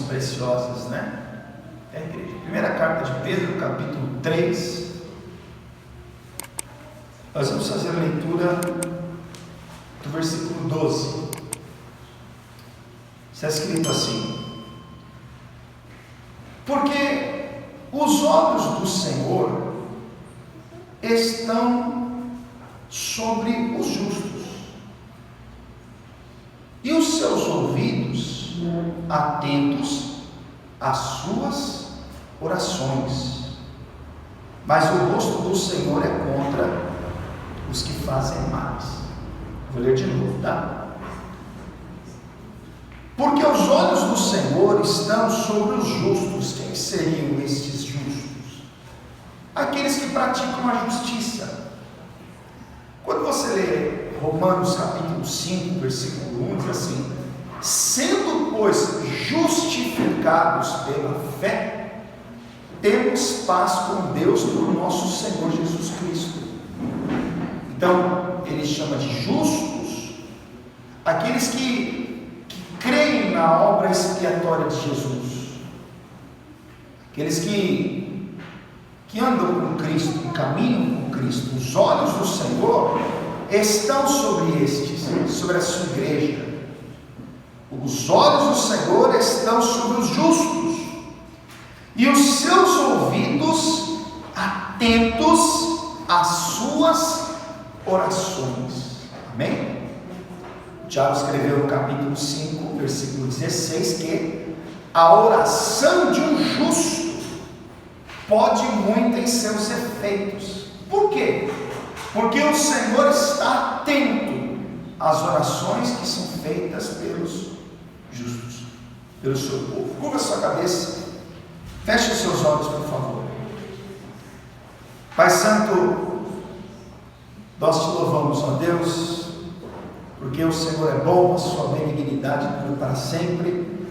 preciosas, né? É a igreja. Primeira carta de Pedro, capítulo 3. Nós vamos fazer a leitura do versículo 12. Está escrito assim: porque os olhos do Senhor estão sobre os justos, e os seus ouvidos atentos às suas orações, mas o rosto do Senhor é contra os que fazem males. Vou ler de novo, tá? Porque os olhos do Senhor estão sobre os justos. Quem seriam estes justos? Aqueles que praticam a justiça. Quando você lê Romanos capítulo 5, versículo 1, diz assim: sendo, pois, justificados pela fé, temos paz com Deus por nosso Senhor Jesus Cristo. Então, ele chama de justos aqueles que creem na obra expiatória de Jesus, aqueles que andam com Cristo, que caminham com Cristo. Os olhos do Senhor estão sobre estes, sobre a sua igreja. Os olhos do Senhor estão sobre os justos, e os seus ouvidos atentos às suas orações. Amém? Tiago escreveu no capítulo 5, versículo 16, que a oração de um justo pode muito em seus efeitos. Por quê? Porque o Senhor está atento às orações que são feitas pelos justos, pelo seu povo. Curva a sua cabeça, feche os seus olhos, por favor. Pai Santo, nós te louvamos, ó Deus, porque o Senhor é bom, a sua benignidade dura para sempre,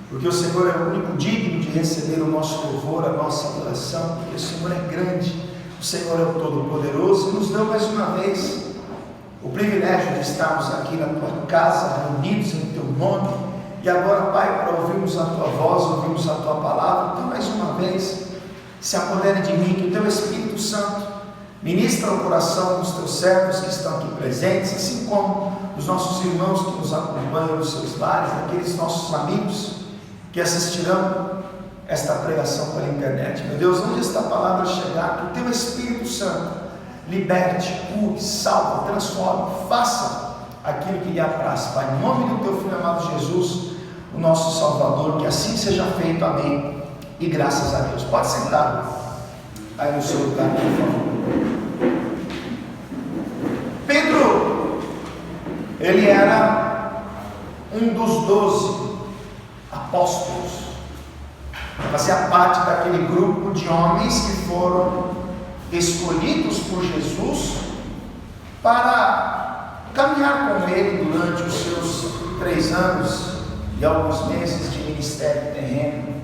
porque o Senhor é o único digno de receber o nosso louvor, a nossa adoração, porque o Senhor é grande, o Senhor é o Todo-Poderoso, e nos deu mais uma vez o privilégio de estarmos aqui na tua casa, reunidos em teu nome, e agora, Pai, para ouvirmos a tua voz, ouvirmos a tua palavra. Então, mais uma vez, se apodere de mim, que o teu Espírito Santo ministra o coração dos teus servos que estão aqui presentes, assim como os nossos irmãos que nos acompanham nos seus lares, aqueles nossos amigos que assistirão esta pregação pela internet. Meu Deus, onde esta palavra chegar, que o teu Espírito Santo liberte, cure, salve, transforme, faça aquilo que lhe apraz, Pai, em nome do teu Filho amado Jesus, o nosso Salvador, que assim seja feito. Amém, e graças a Deus. Pode sentar aí no seu lugar, por favor. Pedro, ele era um dos 12 apóstolos, fazia parte daquele grupo de homens que foram escolhidos por Jesus para caminhar com ele durante os seus 3 anos e alguns meses de ministério terreno.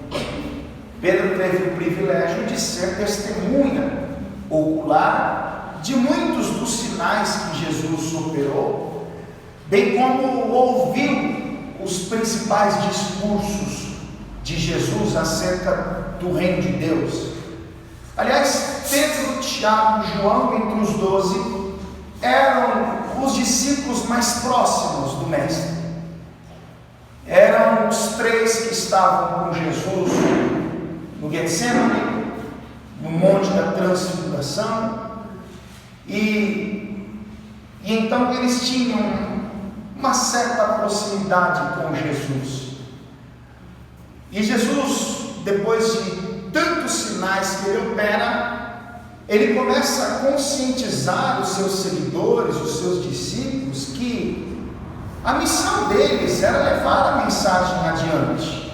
Pedro teve o privilégio de ser testemunha ocular de muitos dos sinais que Jesus operou, bem como ouviu os principais discursos de Jesus acerca do reino de Deus. Aliás, Pedro, Tiago e João, entre os 12, eram os discípulos mais próximos do Mestre. Eram os 3 que estavam com Jesus no Getsemane, no Monte da Transfiguração, e então eles tinham uma certa proximidade com Jesus. E Jesus, depois de tantos sinais que ele opera, ele começa a conscientizar os seus seguidores, os seus discípulos, que a missão deles era levar a mensagem adiante,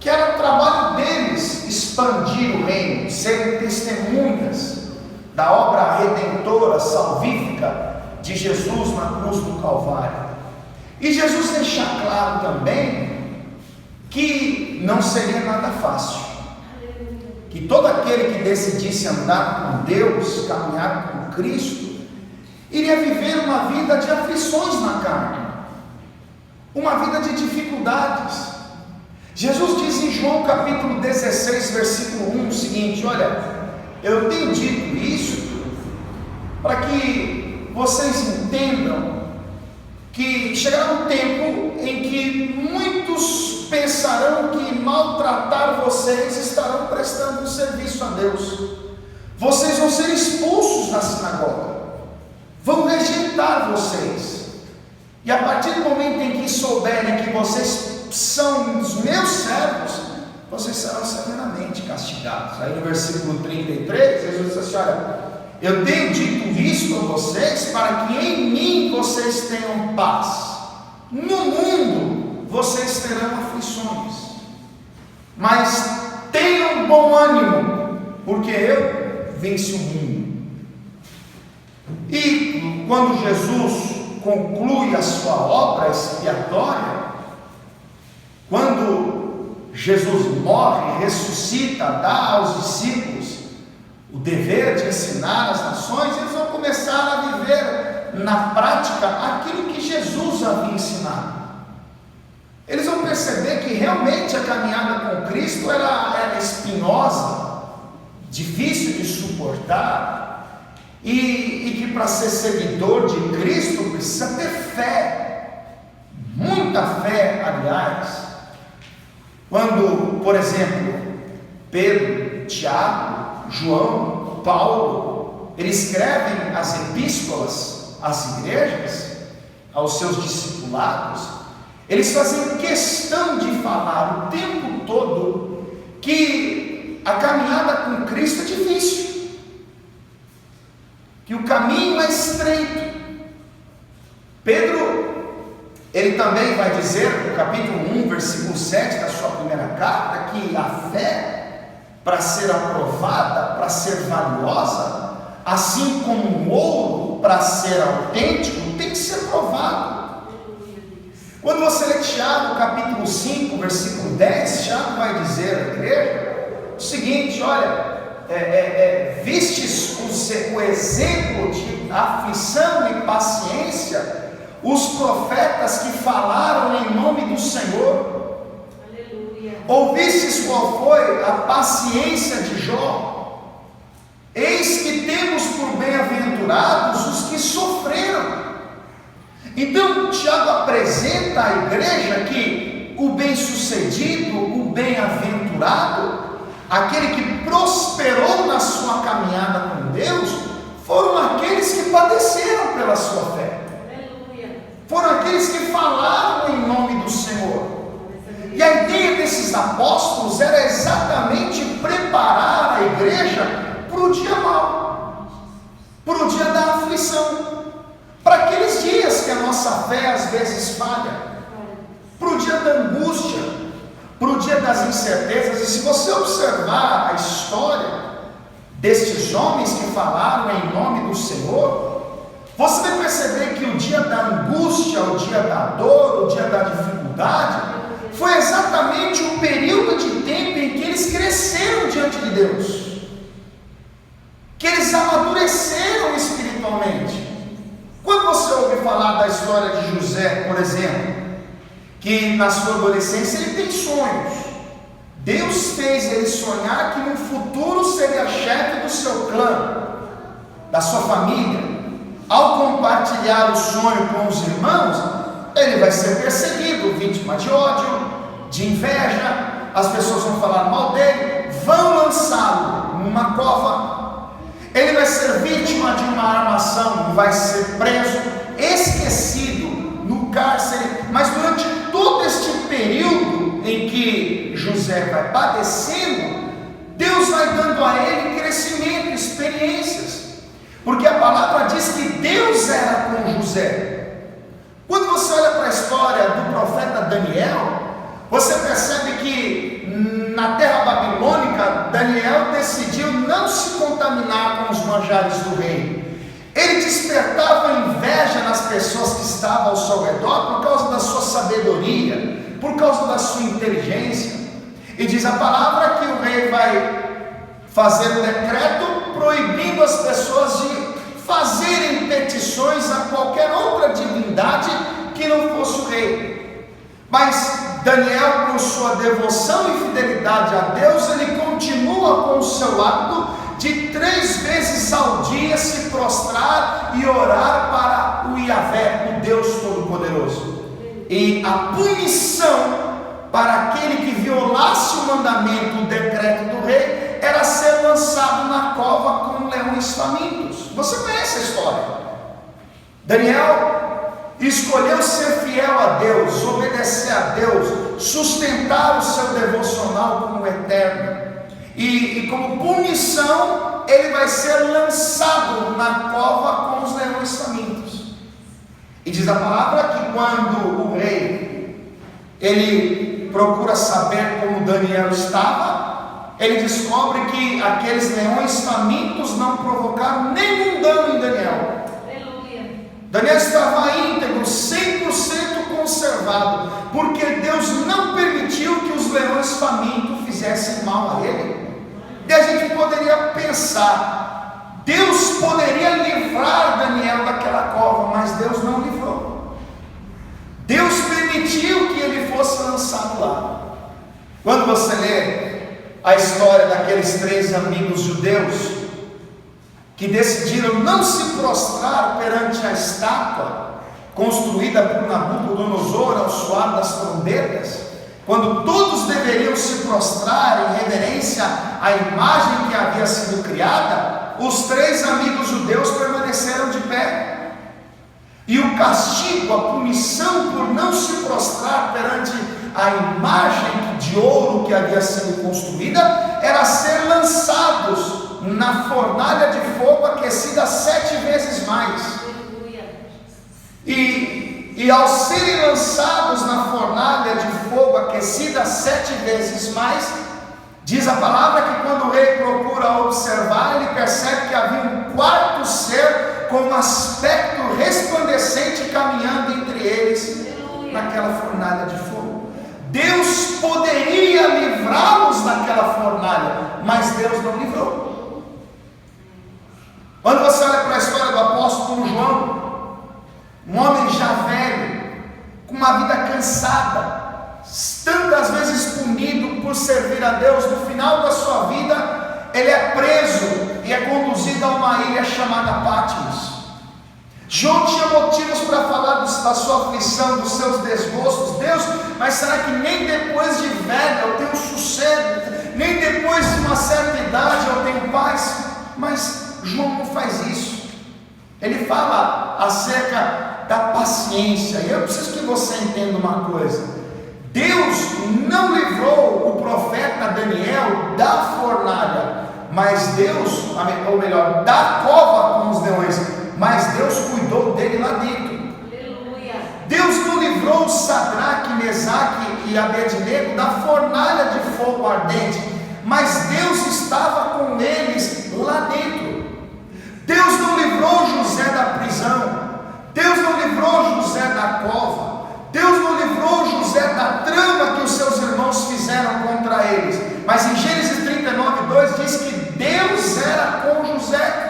que era o trabalho deles expandir o reino, serem testemunhas da obra redentora, salvífica de Jesus na cruz do Calvário. E Jesus deixa claro também que não seria nada fácil, que todo aquele que decidisse andar com Deus, caminhar com Cristo, iria viver uma vida de aflições na carne, uma vida de dificuldades. Jesus diz em João capítulo 16, versículo 1 o seguinte: olha, eu tenho dito isso para que vocês entendam que chegará um tempo em que muitos pensarão que maltratar vocês estarão prestando um serviço a Deus. Vocês vão ser expulsos da sinagoga, vão rejeitar vocês, e a partir do momento em que souberem que vocês são os meus servos, vocês serão severamente castigados. Aí no versículo 33, Jesus diz assim: olha, eu tenho dito isso a vocês para que em mim vocês tenham paz. No mundo vocês terão aflições, mas tenham bom ânimo, porque eu venci o mundo. E quando Jesus conclui a sua obra expiatória, quando Jesus morre, ressuscita, dá aos discípulos o dever de ensinar as nações, eles vão começar a viver na prática aquilo que Jesus havia ensinado. Eles vão perceber que realmente a caminhada com Cristo era espinhosa, difícil de suportar, e que para ser seguidor de Cristo precisa ter fé, muita fé, aliás. Quando, por exemplo, Pedro, Tiago, João, Paulo, eles escrevem as epístolas às igrejas, aos seus discipulados, eles fazem questão de falar o tempo todo que a caminhada com Cristo é difícil, que o caminho é estreito. Pedro, ele também vai dizer no capítulo 1, versículo 7 da sua primeira carta, que a fé, para ser aprovada, para ser valiosa, assim como um ouro, para ser autêntico, tem que ser provado. Quando você lê Tiago, capítulo 5, versículo 10, Tiago vai dizer à igreja o seguinte: olha, vistes o exemplo de aflição e paciência, os profetas que falaram em nome do Senhor. Aleluia. Ouvistes qual foi a paciência de Jó? Eis que temos por bem-aventurados os que sofreram. Então Tiago apresenta à igreja que o bem-sucedido, o bem-aventurado, aquele que prosperou na sua caminhada com Deus, foram aqueles que padeceram pela sua fé. Foram aqueles que falaram em nome do Senhor. E a ideia desses apóstolos era exatamente preparar a igreja para o dia mau, para o dia da aflição, para aqueles dias que a nossa fé às vezes falha, para o dia da angústia, para o dia das incertezas. E se você observar a história destes homens que falaram em nome do Senhor, você vai perceber que o dia da angústia, o dia da dor, o dia da dificuldade, foi exatamente o período de tempo em que eles cresceram diante de Deus, que eles amadureceram espiritualmente. Quando você ouve falar da história de José, por exemplo, que na sua adolescência ele tem sonhos, Deus fez ele sonhar que no futuro seria chefe do seu clã, da sua família. Ao compartilhar o sonho com os irmãos, ele vai ser perseguido, vítima de ódio, de inveja, as pessoas vão falar mal dele, vão lançá-lo numa cova, ele vai ser vítima de uma armação, vai ser preso, esquecido no cárcere. Mas durante todo este período em que José vai padecendo, Deus vai dando a ele crescimento, experiências, porque a palavra diz que Deus era com José. Quando você olha para a história do profeta Daniel, você percebe que na terra babilônica, Daniel decidiu não se contaminar com os manjares do rei. Ele despertava inveja nas pessoas que estavam ao seu redor por causa da sua sabedoria, por causa da sua inteligência. E diz a palavra que o rei vai fazer um decreto proibindo as pessoas de fazerem petições a qualquer outra divindade que não fosse o rei. Mas Daniel, por sua devoção e fidelidade a Deus, ele continua com o seu hábito de 3 vezes ao dia se prostrar e orar para o Yahvé, o Deus Todo-Poderoso. E a punição para aquele que violasse o mandamento, o decreto do rei, era ser lançado na cova com leões famintos. Você conhece a história. Daniel escolheu ser fiel a Deus, obedecer a Deus, sustentar o seu devocional com o Eterno. E como punição, ele vai ser lançado na cova com os leões famintos. E diz a palavra que quando o rei, ele procura saber como Daniel estava, ele descobre que aqueles leões famintos não provocaram nenhum dano em Daniel. Aleluia. Daniel estava íntegro, 100% conservado, porque Deus não permitiu que os leões famintos fizessem mal a ele. E a gente poderia pensar, Deus poderia livrar Daniel daquela cova, mas Deus não livrou. Deus permitiu que ele fosse lançado lá. Quando você lê a história daqueles 3 amigos judeus que decidiram não se prostrar perante a estátua construída por Nabucodonosor ao soar das trombetas, quando todos deveriam se prostrar em reverência à imagem que havia sido criada, os 3 amigos judeus permaneceram de pé. E o castigo, a punição por não se prostrar perante a imagem de ouro que havia sido construída, era ser lançados na fornalha de fogo aquecida 7 vezes mais. E ao serem lançados na fornalha de fogo aquecida 7 vezes mais, diz a palavra que quando o rei procura observar, ele percebe que havia um 4º ser com um aspecto resplandecente caminhando entre eles naquela fornalha de fogo. Deus poderia livrá-los daquela fornalha, mas Deus não livrou. Quando você olha para a história do apóstolo João, um homem já velho, com uma vida cansada, tantas vezes punido por servir a Deus, no final da sua vida, ele é preso e é conduzido a uma ilha chamada Patmos. João tinha motivos para falar da sua aflição, dos seus desgostos. Deus, mas será que nem depois de velho eu tenho sossego? Nem depois de uma certa idade eu tenho paz? Mas João não faz isso. Ele fala acerca da paciência. E eu preciso que você entenda uma coisa. Deus não livrou o profeta Daniel da fornalha, mas Deus, ou melhor, da cova com os leões, mas Deus cuidou dele lá dentro. Aleluia. Deus não livrou Sadraque, Mesaque e Abednego da fornalha de fogo ardente, mas Deus estava com eles lá dentro. Deus não livrou José da prisão, Deus não livrou José da cova, Deus não livrou José da trama que os seus irmãos fizeram contra eles, mas em Gênesis 39:2 diz que Deus era com José.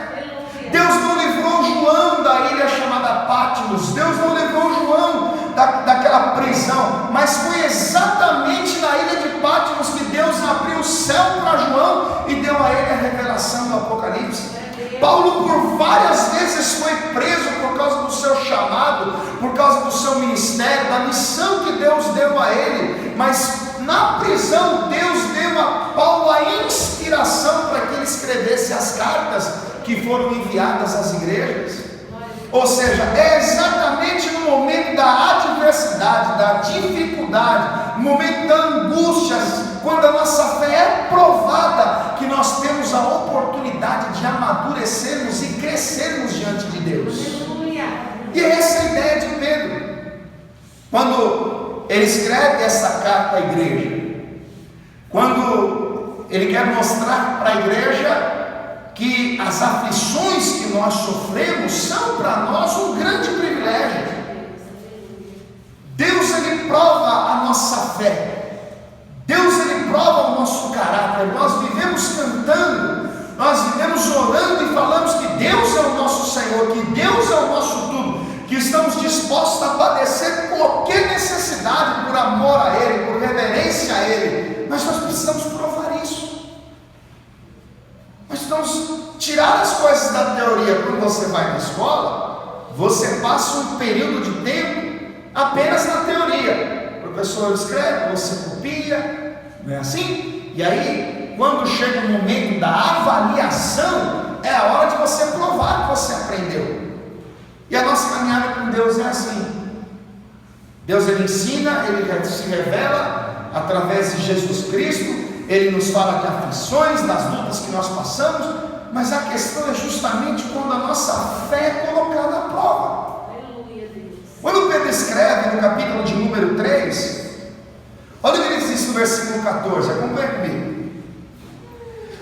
Deus não livrou João da ilha chamada Patmos, Deus não livrou João daquela prisão, mas foi exatamente na ilha de Patmos que Deus abriu o céu para João e deu a ele a revelação do Apocalipse. Paulo por várias vezes foi preso por causa do seu chamado, por causa do seu ministério, da missão que Deus deu a ele, mas na prisão Deus deu a Paulo a inspiração para que ele escrevesse as cartas que foram enviadas às igrejas. Ou seja, é exatamente no momento da adversidade, da dificuldade, no momento da angústia, quando a nossa fé é provada, que nós temos a oportunidade de amadurecermos e crescermos diante de Deus. E essa é a ideia de Pedro, quando ele escreve essa carta à igreja, quando ele quer mostrar para a igreja que as aflições que nós sofremos são para nós um grande privilégio. Deus, ele prova a nossa fé, Deus, ele prova o nosso caráter. Nós vivemos cantando, nós vivemos orando e falamos que Deus é o nosso Senhor, que Deus é o nosso tudo, que estamos dispostos a padecer qualquer necessidade por amor a Ele, por reverência a Ele, mas nós precisamos provar isso. Nós precisamos tirar as coisas da teoria. Quando você vai na escola, você passa um período de tempo apenas na teoria. O professor escreve, você copia, não é assim? E aí, quando chega o momento da avaliação, é a hora de você provar que você aprendeu. E a nossa caminhada com Deus é assim. Deus, Ele ensina, Ele se revela através de Jesus Cristo. Ele nos fala de aflições, das lutas que nós passamos, mas a questão é justamente quando a nossa fé é colocada à prova. Aleluia, Deus. Quando Pedro escreve no capítulo de número 3, olha o que ele diz isso no versículo 14, acompanha comigo.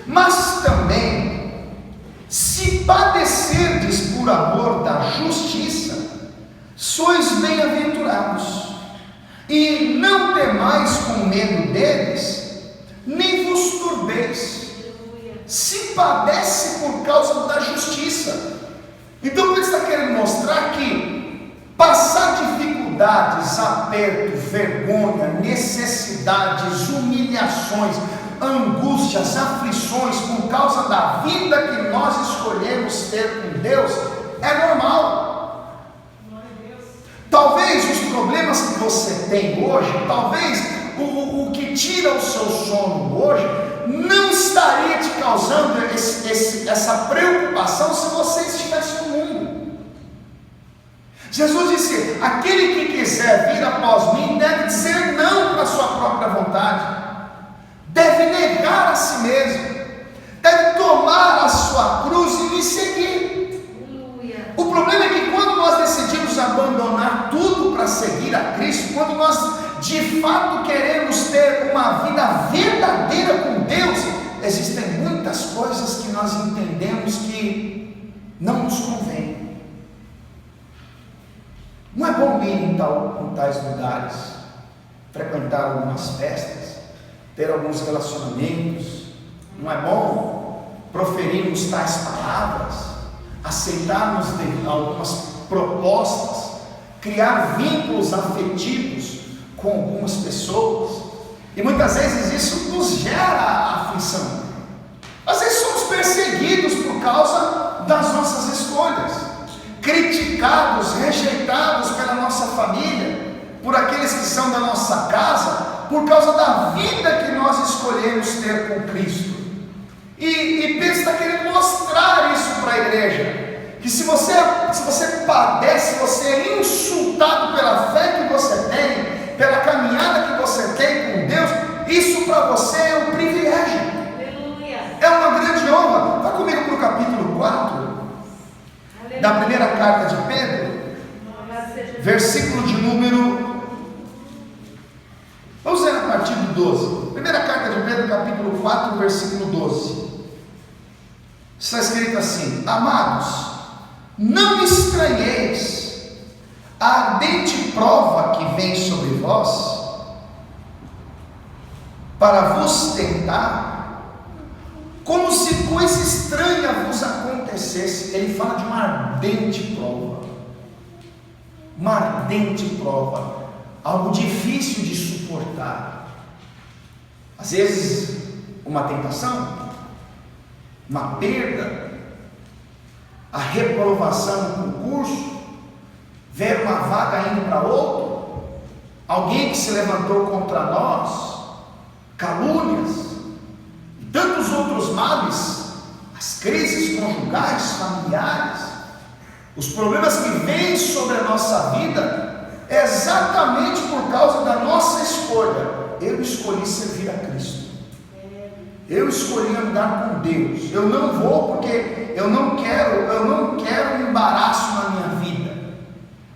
Mas também, se padecerdes por amor da justiça, sois bem-aventurados, e não temais com medo deles, nem vos turbeis, se padece por causa da justiça. Então ele está querendo mostrar que passar dificuldades, aperto, vergonha, necessidades, humilhações, angústias, aflições por causa da vida que nós escolhemos ter com Deus é normal. Talvez os problemas que você tem hoje, talvez o que tira o seu sono hoje, não estaria te causando essa preocupação se você estivesse no mundo. Jesus disse: aquele que quiser vir após mim deve dizer não para a sua própria vontade, deve negar a si mesmo, deve tomar a sua cruz e me seguir. O problema é que quando nós decidimos abandonar tudo para seguir a Cristo, quando nós de fato queremos ter uma vida verdadeira com Deus, existem muitas coisas que nós entendemos que não nos convém. Não é bom ir em tais lugares, frequentar algumas festas, ter alguns relacionamentos. Não é bom proferirmos tais palavras, aceitarmos algumas propostas, criar vínculos afetivos com algumas pessoas, e muitas vezes isso nos gera aflição. Às vezes somos perseguidos por causa das nossas escolhas, criticados, rejeitados pela nossa família, por aqueles que são da nossa casa, por causa da vida que nós escolhemos ter com Cristo. E Pedro está querendo mostrar isso para a igreja, que se você padece, você é insultado pela fé que você tem, pela caminhada que você tem com Deus, isso para você é um privilégio. Aleluia. É uma grande honra. Vá comigo para o capítulo 4, Aleluia, da primeira carta de Pedro, versículo de número, vamos ler a partir do 12. Primeira carta de Pedro, capítulo 4, versículo 12. Está escrito assim: amados, não estranheis a ardente prova que vem sobre vós, para vos tentar, como se coisa estranha vos acontecesse. Ele fala de uma ardente prova, algo difícil de suportar. Às vezes, uma tentação, uma perda, a reprovação no concurso, ver uma vaga indo para outro, alguém que se levantou contra nós, calúnias e tantos outros males, as crises conjugais, familiares, os problemas que vêm sobre a nossa vida, é exatamente por causa da nossa escolha. Eu escolhi servir a Cristo, eu escolhi andar com Deus. Eu não vou porque eu não quero embaraço na minha vida.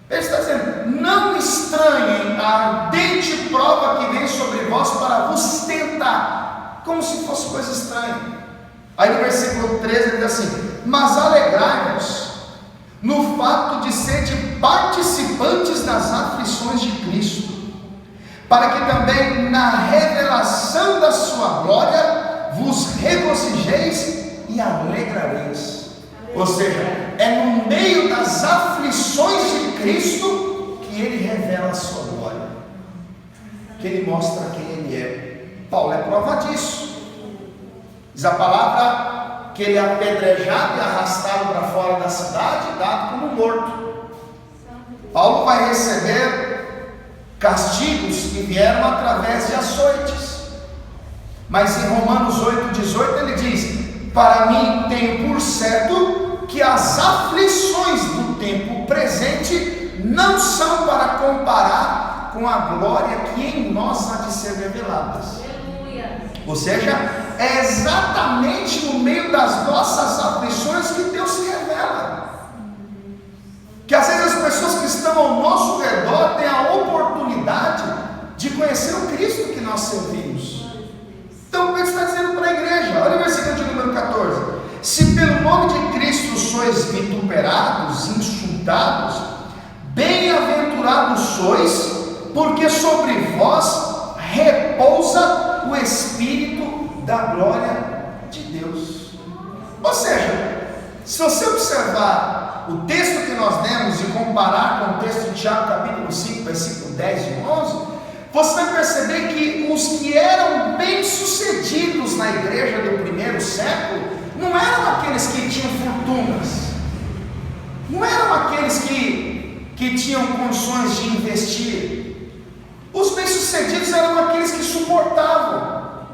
Ele está dizendo: não estranhem a ardente prova que vem sobre vós para vos tentar, como se fosse coisa estranha. Aí no versículo 13 ele diz assim: mas alegrai-vos no fato de serem participantes das aflições de Cristo, para que também na revelação da sua glória vos regozijeis e alegrareis. Ou seja, é no meio das aflições de Cristo que ele revela a sua glória, que ele mostra quem ele é. Paulo é prova disso. Diz a palavra que ele é apedrejado e arrastado para fora da cidade e dado como morto. Paulo vai receber castigos que vieram através de açoites. Mas em Romanos 8,18 ele diz: para mim tenho por certo que as aflições do tempo presente não são para comparar com a glória que em nós há de ser reveladas. Ou seja, é exatamente no meio das nossas aflições que Deus se revela. Que às vezes as pessoas que estão ao nosso redor têm a oportunidade de conhecer o Cristo que nós servimos. Então, o que ele está dizendo para a igreja? Olha o versículo de número 14: se pelo nome de Cristo sois vituperados, insultados, bem-aventurados sois, porque sobre vós repousa o Espírito da glória de Deus. Ou seja, se você observar o texto que nós lemos e comparar com o texto de Tiago capítulo 5, versículo 10 e 11, você vai perceber que os que eram bem-sucedidos na igreja do primeiro século não eram aqueles que tinham fortunas, não eram aqueles que tinham condições de investir. Os bem-sucedidos eram aqueles que suportavam.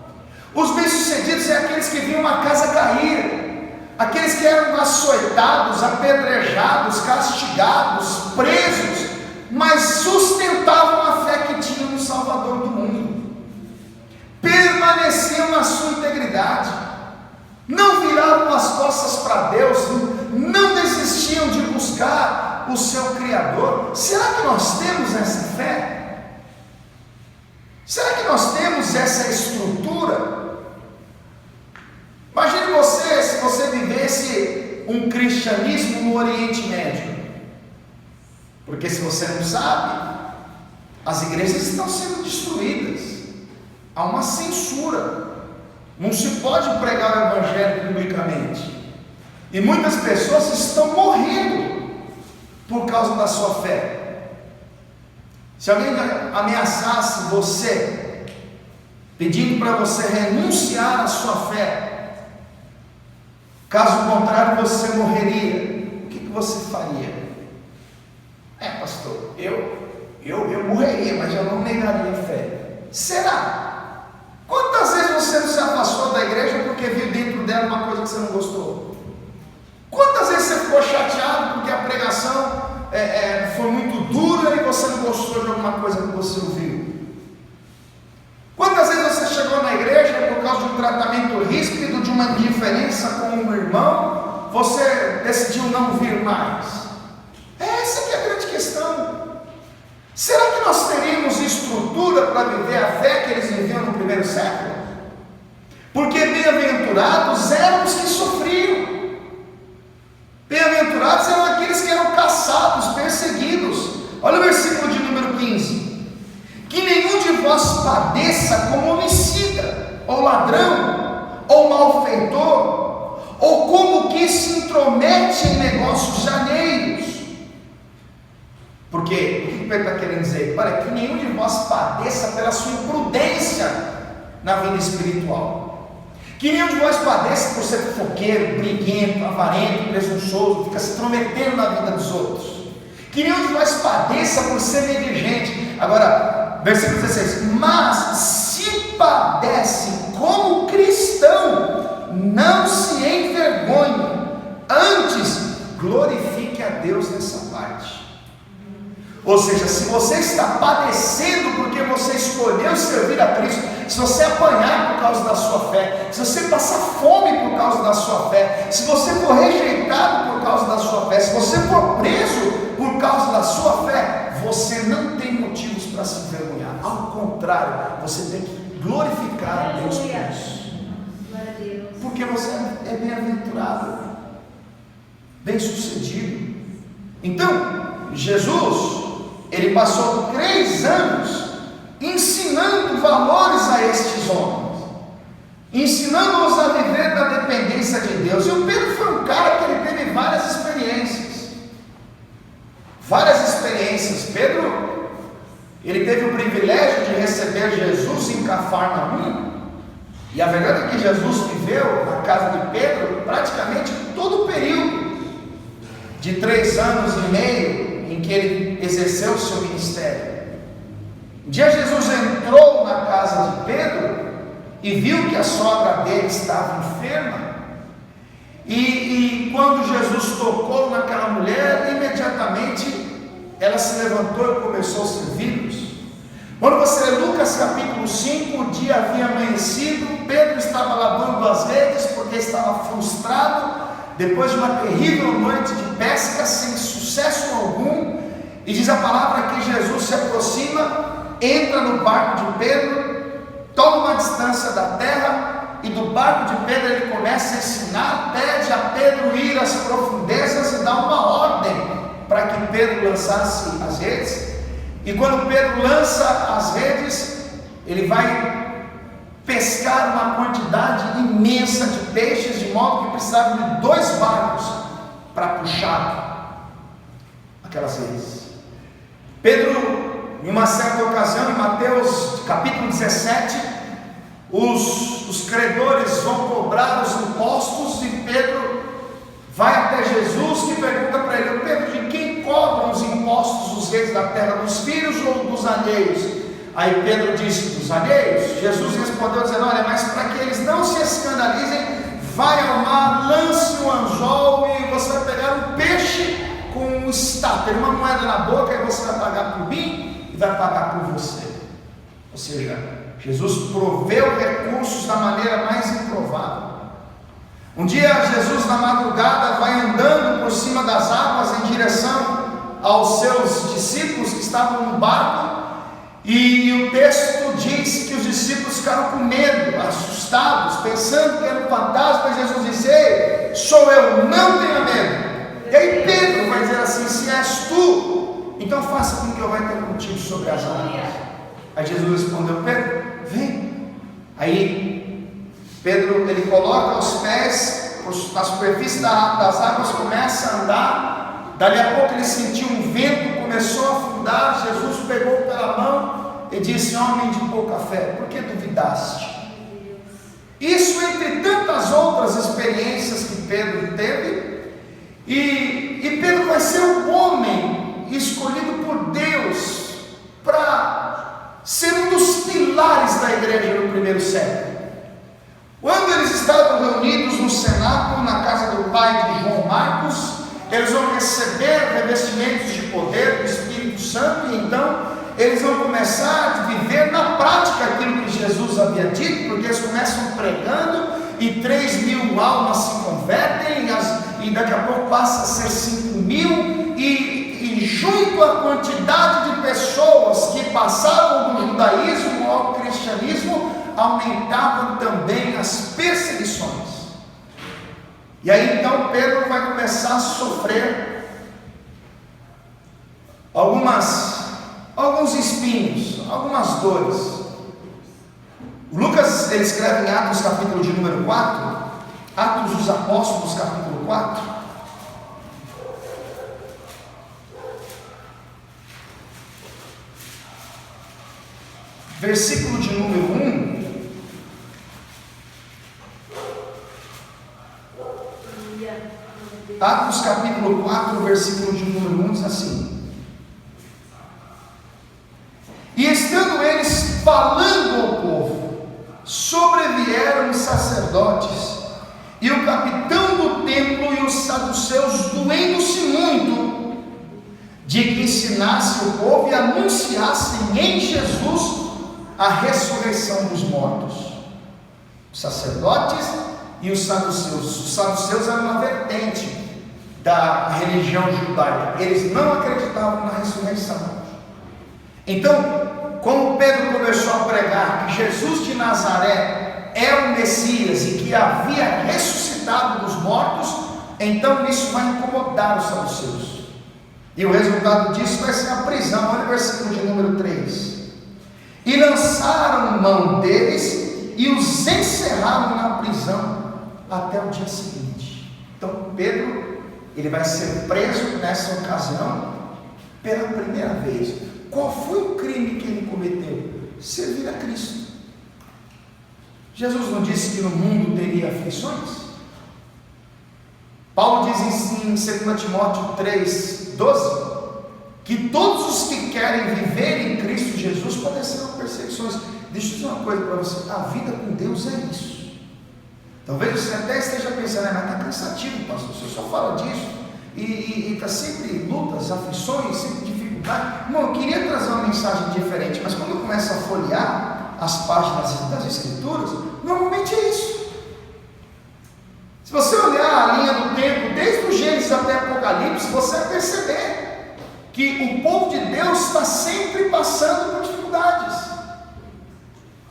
Os bem-sucedidos são aqueles que viam a casa cair, aqueles que eram açoitados, apedrejados, castigados, presos, mas sustentavam a fé que tinham no Salvador do mundo, permaneciam na sua integridade, não viravam as costas para Deus, não desistiam de buscar o seu Criador. Será que nós temos essa fé? Será que nós temos essa estrutura? Imagine você, se você vivesse um cristianismo no Oriente Médio. Porque se você não sabe, as igrejas estão sendo destruídas, há uma censura, não se pode pregar o evangelho publicamente, e muitas pessoas estão morrendo por causa da sua fé. Se alguém ameaçasse você, pedindo para você renunciar à sua fé, caso contrário você morreria, o que você faria? Pastor, eu morreria, mas eu não negaria a fé. Será? Quantas vezes você não se afastou da igreja porque viu dentro dela uma coisa que você não gostou? Quantas vezes você ficou chateado porque a pregação foi muito dura e você não gostou de alguma coisa que você ouviu? Quantas vezes você chegou na igreja por causa de um tratamento ríspido, de uma indiferença com um irmão, você decidiu não vir mais? Essa que é a grande questão. Será que nós teríamos estrutura para viver a fé que eles viviam no primeiro século? Porque bem-aventurados eram os que sofriam, bem-aventurados eram aqueles que eram caçados, perseguidos. Olha o versículo de número 15: que nenhum de vós padeça como homicida, ou ladrão, ou malfeitor, ou como que se intromete em negócios alheios. Porque o que Pedro está querendo dizer? Olha, que nenhum de vós padeça pela sua imprudência na vida espiritual, que nenhum de vós padeça por ser fofoqueiro, briguento, avarento, presunçoso, fica se intrometendo na vida dos outros, que nenhum de vós padeça por ser negligente. Agora, versículo 16: mas se padece como cristão, não se envergonhe, antes glorifique a Deus nessa parte. Ou seja, se você está padecendo porque você escolheu servir a Cristo, se você apanhar por causa da sua fé, se você passar fome por causa da sua fé, se você for rejeitado por causa da sua fé, se você for preso por causa da sua fé, você não tem motivos para se envergonhar. Ao contrário, você tem que glorificar a Deus por isso, porque você é bem-aventurado, bem-sucedido. Então, Jesus, ele passou 3 anos ensinando valores a estes homens, ensinando-os a viver da dependência de Deus. E o Pedro foi um cara que ele teve várias experiências. experiências. Pedro, ele teve o privilégio de receber Jesus em Cafarnaum, e a verdade é que Jesus viveu na casa de Pedro praticamente todo o período de 3 anos e meio em que ele exerceu o seu ministério. Um dia Jesus entrou na casa de Pedro e viu que a sogra dele estava enferma, e quando Jesus tocou naquela mulher, imediatamente ela se levantou e começou a servi-los. Quando você lê Lucas capítulo 5, o dia havia amanhecido, Pedro estava lavando as redes porque estava frustrado depois de uma terrível noite de pesca sem sucesso algum, e diz a palavra que Jesus se aproxima, entra no barco de Pedro, toma uma distância da terra, e do barco de Pedro ele começa a ensinar, pede a Pedro ir às profundezas e dá uma ordem para que Pedro lançasse as redes. E quando Pedro lança as redes, ele vai pescar uma quantidade imensa de peixes, de modo que precisava de 2 barcos para puxar aquelas redes. Pedro, em uma certa ocasião, em Mateus capítulo 17, os credores vão cobrar os impostos, e Pedro vai até Jesus, que pergunta para ele: Pedro, de quem cobram os impostos os reis da terra, dos filhos ou dos alheios? Aí Pedro disse: dos alheios. Jesus respondeu dizendo: olha, mas para que eles não se escandalizem, vai ao mar, lance um anzol e você vai pegar um peixe com um estáter, uma moeda na boca, e você vai pagar por mim e vai pagar por você. Ou seja, Jesus proveu recursos da maneira mais improvável. Um dia Jesus na madrugada vai andando por cima das águas em direção aos seus discípulos que estavam no barco, e o texto diz que os discípulos ficaram com medo, assustados, pensando que era um fantasma. E Jesus disse: ei, sou eu, não tenha medo. E aí Pedro vai dizer assim: se és tu, então faça com que eu vá ter contigo sobre as águas. Aí Jesus respondeu: Pedro, vem. Aí Pedro, ele coloca os pés na superfície das águas, começa a andar. Dali a pouco ele sentiu um vento, começou a afundar. Jesus pegou pela mão e disse: homem de pouca fé, por que duvidaste? Isso entre tantas outras experiências que Pedro teve. E Pedro vai ser o homem escolhido por Deus para ser um dos pilares da igreja no primeiro século. Quando eles estavam reunidos no cenáculo, na casa do pai de João Marcos, eles vão receber revestimentos de poder do Espírito Santo, e então eles vão começar a viver na prática aquilo que Jesus havia dito, porque eles começam pregando, e 3.000 almas se convertem, e daqui a pouco passa a ser 5.000, e junto à quantidade de pessoas que passavam do judaísmo ao cristianismo, aumentavam também as perseguições. E aí então Pedro vai começar a sofrer alguns espinhos, algumas dores. Lucas, ele escreve em Atos capítulo de número 4, Atos dos Apóstolos capítulo 4, versículo de número 1. Atos capítulo 4, versículo de número 1 diz assim: e estando eles falando ao povo, sobrevieram os sacerdotes e o capitão do templo e os saduceus, doendo-se muito de que ensinasse o povo e anunciassem em Jesus a ressurreição dos mortos. Os sacerdotes e os saduceus. Os saduceus eram uma vertente da religião judaica. Eles não acreditavam na ressurreição. Então, como Pedro começou a pregar que Jesus de Nazaré é o Messias e que havia ressuscitado dos mortos, então isso vai incomodar os saduceus. E o resultado disso vai ser a prisão. Olha o versículo de número 3. E lançaram mão deles e os encerraram na prisão até o dia seguinte. Então Pedro, ele vai ser preso nessa ocasião, pela primeira vez. Qual foi o crime que ele cometeu? Servir a Cristo. Jesus não disse que no mundo teria aflições? Paulo diz em 2 Timóteo 3,12 que todos os que querem viver em Cristo Jesus padecerão perseguições. Deixa eu dizer uma coisa para você: a vida com Deus é isso. Talvez você até esteja pensando, mas está cansativo, pastor, você só fala disso, e está sempre lutas, aflições, sempre dificuldade. Irmão, eu queria trazer uma mensagem diferente, mas quando eu começo a folhear as páginas das Escrituras, normalmente é isso. Se você olhar a linha do tempo, desde o Gênesis até Apocalipse, você vai perceber que o povo de Deus está sempre passando por dificuldades.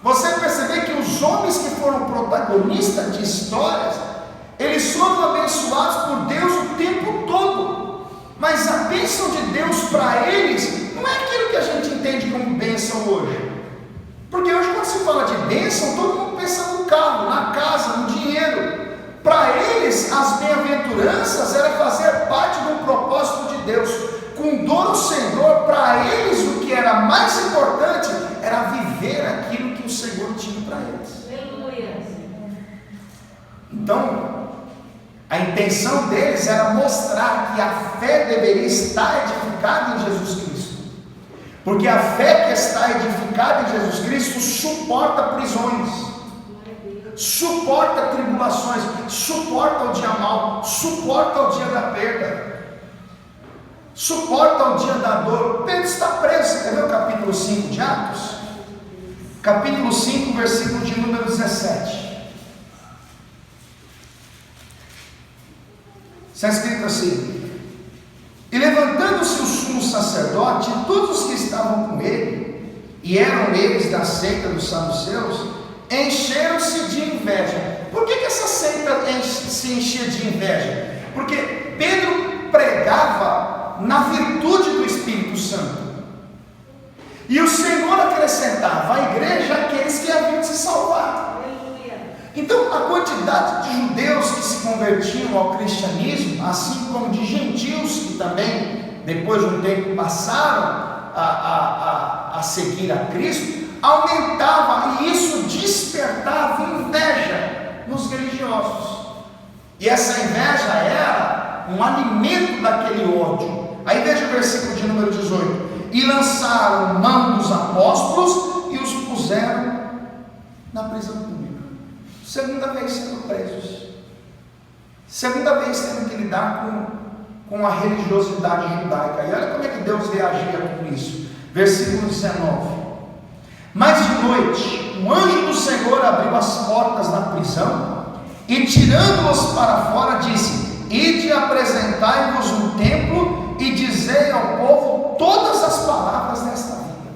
Você vai perceber que os homens que foram protagonistas de histórias, eles foram abençoados por Deus o tempo todo, mas a bênção de Deus para eles não é aquilo que a gente entende como bênção hoje. Porque hoje, quando se fala de bênção, todo mundo pensa no carro, na casa, no dinheiro. Para eles, as bem-aventuranças era fazer parte do propósito de Deus. Com dor ou sem dor, para eles o que era mais importante era viver aquilo que o Senhor tinha para eles. Aleluia. Então, a intenção deles era mostrar que a fé deveria estar edificada em Jesus Cristo. Porque a fé que está edificada em Jesus Cristo suporta prisões, suporta tribulações, suporta o dia mau, suporta o dia da perda, suporta o dia da dor. Pedro está preso. Você quer ver o capítulo 5 de Atos? Capítulo 5, versículo de número 17. Está escrito assim: e levantando-se o sumo sacerdote e todos os que estavam com ele, e eram eles da seita dos saduceus, encheram-se de inveja. Por que essa seita se enchia de inveja? Porque Pedro pregava na virtude do Espírito Santo, e o Senhor acrescentava à igreja aqueles que haviam de se salvar. Então a quantidade de judeus que se convertiam ao cristianismo, assim como de gentios que também depois de um tempo passaram a seguir a Cristo, aumentava, e isso despertava inveja nos religiosos, e essa inveja era um alimento daquele ódio. Aí veja o versículo de número 18: e lançaram mão dos apóstolos e os puseram na prisão pública. Segunda vez sendo presos, segunda vez tendo que lidar com a religiosidade judaica. E olha como é que Deus reagia com isso. Versículo 19: mas de noite um anjo do Senhor abriu as portas da prisão, e tirando-os para fora disse: ide, apresentai-vos no templo e dizei ao povo todas as palavras desta vida.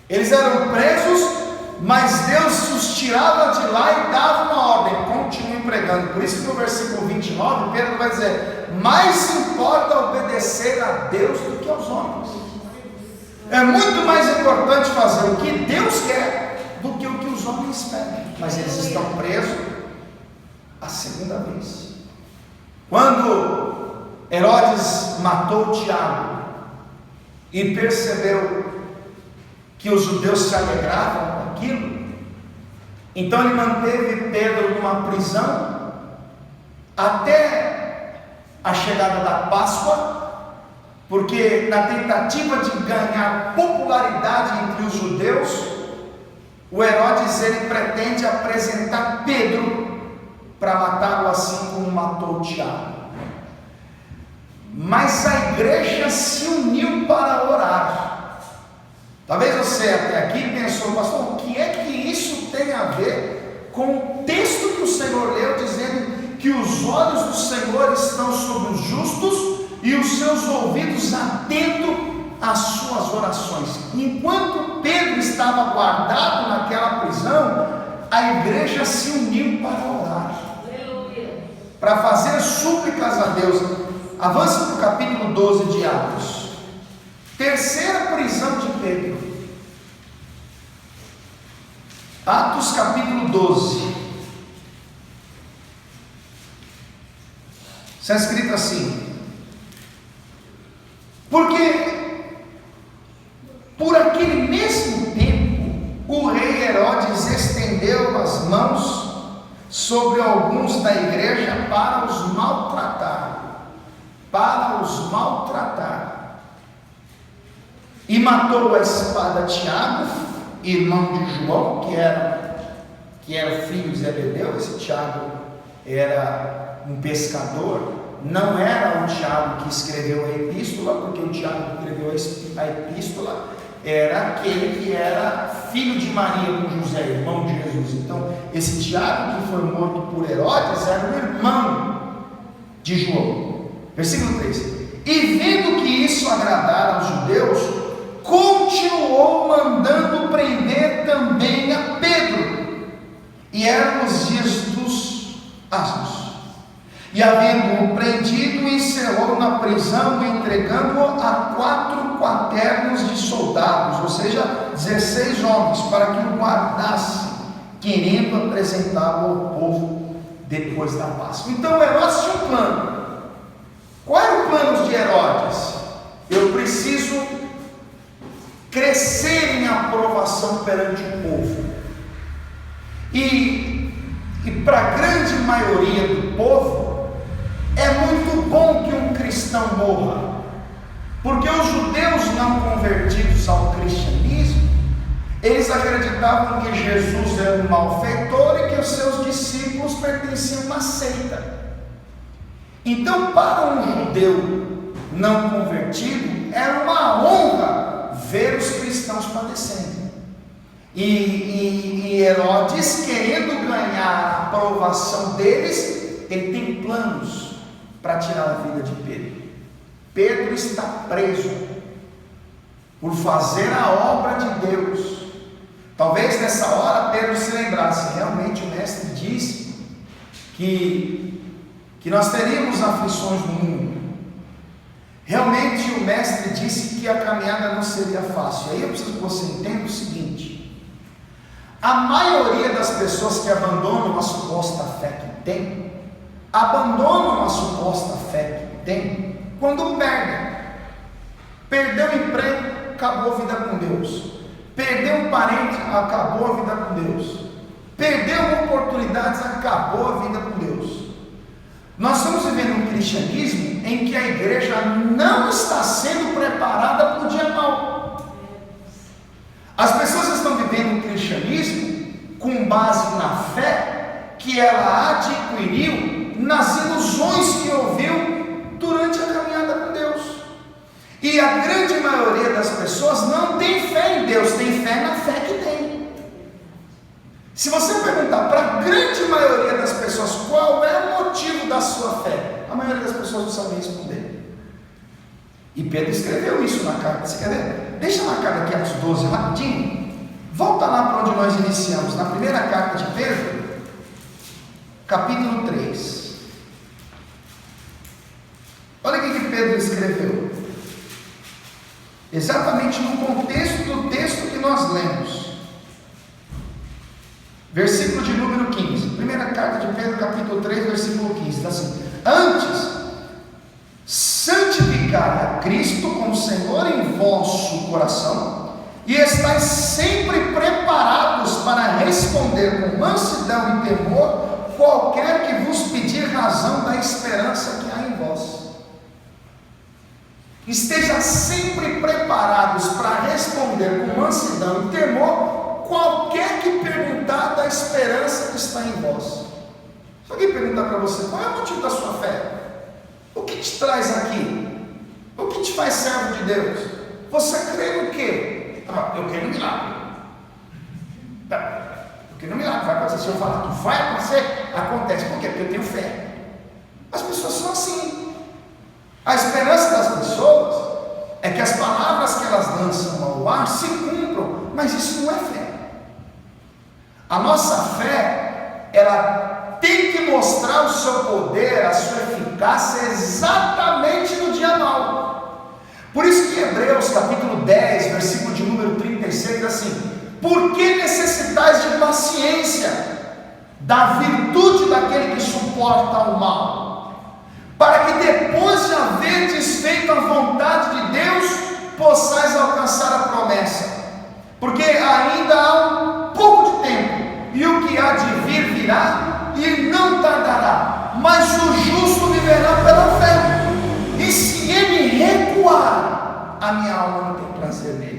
Eles eram presos, mas Deus os tirava de lá e dava uma ordem: continue pregando. Por isso que no versículo 29 Pedro vai dizer: mais importa obedecer a Deus do que aos homens. É muito mais importante fazer o que Deus quer do que o que os homens pedem. Mas eles estão presos a segunda vez. Quando Herodes matou Tiago e percebeu que os judeus se alegravam com aquilo, então ele manteve Pedro numa prisão até a chegada da Páscoa, porque na tentativa de ganhar popularidade entre os judeus, o Herodes ele pretende apresentar Pedro para matá-lo, assim como matou Tiago. Mas a igreja se uniu para orar. Talvez você até aqui pensou: pastor, o que é que isso tem a ver com o texto que o Senhor leu, dizendo que os olhos do Senhor estão sobre os justos e os seus ouvidos atentos às suas orações? Enquanto Pedro estava guardado naquela prisão, a igreja se uniu para orar, para fazer súplicas a Deus. Avance para o capítulo 12 de Atos. Terceira prisão de Pedro. Atos capítulo 12. Está escrito assim: por e matou a espada Tiago, irmão de João, que era filho de Zebedeu. Esse Tiago era um pescador, não era o Tiago que escreveu a epístola, porque o Tiago que escreveu a epístola era aquele que era filho de Maria com José, irmão de Jesus. Então, esse Tiago que foi morto por Herodes era o irmão de João. Versículo 3: e vendo que isso agradara aos judeus, continuou mandando prender também a Pedro. E eram os dias dos asnos. E havendo-o prendido, encerrou na prisão, entregando-o a 4 quaternos de soldados, ou seja, 16 homens, para que o guardassem, querendo apresentá-lo ao povo depois da Páscoa. Então Herodes tinha um plano. Qual era o plano de Herodes? Eu preciso crescer em aprovação perante o povo. E para a grande maioria do povo, é muito bom que um cristão morra, porque os judeus não convertidos ao cristianismo, eles acreditavam que Jesus era um malfeitor e que os seus discípulos pertenciam a uma seita. Então, para um judeu não convertido, era uma honra ver os cristãos padecendo. E Herodes, querendo ganhar a aprovação deles, ele tem planos para tirar a vida de Pedro. Pedro está preso por fazer a obra de Deus. Talvez nessa hora Pedro se lembrasse: realmente o mestre disse que nós teríamos aflições no mundo. Realmente o mestre disse que a caminhada não seria fácil. Aí eu preciso que você entenda o seguinte: a maioria das pessoas que abandonam a suposta fé que tem, abandonam a suposta fé que tem quando perdem. Perdeu o emprego, acabou a vida com Deus. Perdeu um parente, acabou a vida com Deus. Perdeu oportunidades, acabou a vida com Deus. Nós estamos vivendo um cristianismo em que a igreja não está sendo preparada para o dia mau. As pessoas estão vivendo um cristianismo com base na fé que ela adquiriu nas ilusões que ouviu durante a caminhada com Deus. E a grande maioria das pessoas não tem fé em Deus, tem fé na fé que tem. Se você perguntar para a grande maioria das pessoas qual é o motivo da sua fé, a maioria das pessoas não sabe responder. E Pedro escreveu isso na carta. Você quer ver? Deixa eu marcar aqui Atos 12 rapidinho. Volta lá para onde nós iniciamos, na primeira carta de Pedro, capítulo 3. Olha o que Pedro escreveu, exatamente no contexto do texto que nós lemos. Versículo de número 15, primeira carta de Pedro, capítulo 3, versículo 15, está assim: antes, santificai a Cristo como Senhor em vosso coração, e estáis sempre preparados para responder com mansidão e temor qualquer que vos pedir razão da esperança que há em vós. Esteja sempre preparados para responder com mansidão e temor qualquer que perguntar da esperança que está em vós. Se alguém perguntar para você qual é o motivo da sua fé, o que te traz aqui, o que te faz servo de Deus, você crê no quê? Eu creio no milagre. Eu creio no milagre, vai acontecer. Se eu falar que vai acontecer, acontece. Por quê? Porque eu tenho fé. As pessoas são assim. A esperança das pessoas é que as palavras que elas lançam ao ar se cumpram, mas isso não é fé. A nossa fé, ela tem que mostrar o seu poder, a sua eficácia exatamente no dia mau. Por isso que Hebreus capítulo 10, versículo de número 36 diz assim: por que necessitais de paciência, da virtude daquele que suporta o mal, para que depois de haver desfeito a vontade de Deus, possais alcançar a promessa, porque ainda há um pouco de tempo, e o que há de vir virá, e não tardará, mas o justo viverá pela fé, e se ele recuar, a minha alma não tem prazer nele.